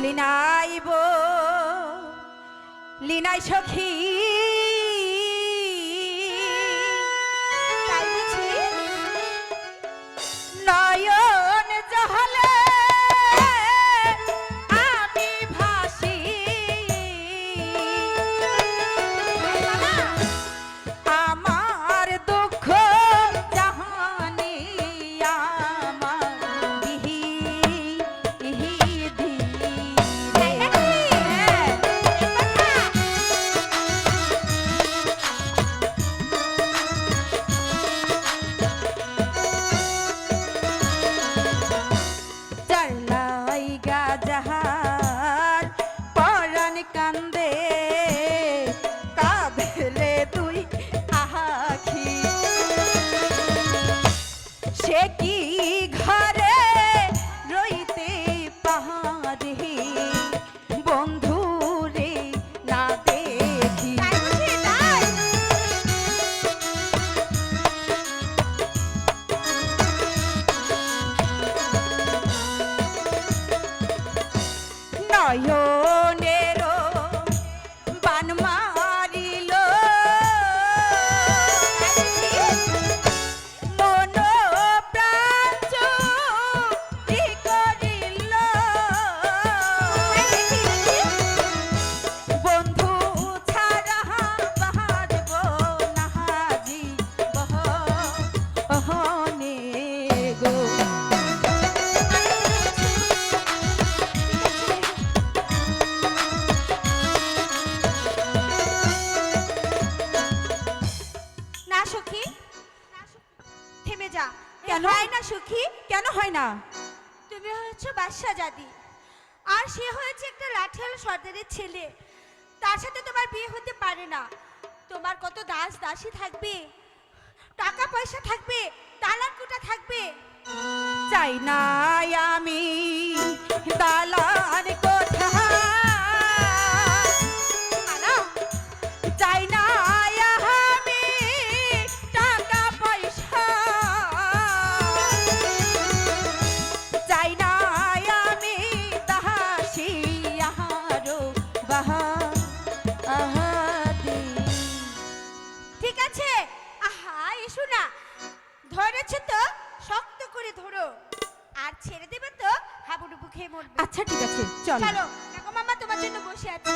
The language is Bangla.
লিনাইব লিনাই সখী তাই বুঝি? নয়ন জহলে আমি ভাসি আমার দুঃখ জাহানি আমার বিহি জাহার পরাণ কান্দে কাঁদলে তুই আহাখি সে কি ঘরে রইতে পাহাড়ে বন্ধু রে না দেখি নয়নেরো বান মারিল মন প্রাণ চুরি করিল বন্ধু ছাড়া বাহারব নাহাজি বহনে গো সখী থেমে যা। কেন হয় না সখী? কেন হয় না? তুমি হচ্ছে বাদশা জাদি আর সে হয়েছে একটা লাঠিয়াল সর্দারের ছেলে। তার সাথে তোমার বিয়ে হতে পারে না। তোমার কত দাস দাসী থাকবে, টাকা পয়সা থাকবে, তালাক কুটা থাকবে। চাই না আমি দালান কোঠা চাই না আমি টাকা পয়সা চাই না আমি দাসী আহারো বাহাদি। ঠিক আছে, আহা এসো না। ধরেছে তো শক্ত করে ধরো, আর ছেড়ে দেবে তো হাবুডুবু খেয়ে মরবে। আচ্ছা ঠিক আছে চল। চলো, দেখো মামা তোমার জন্য বসে আছে।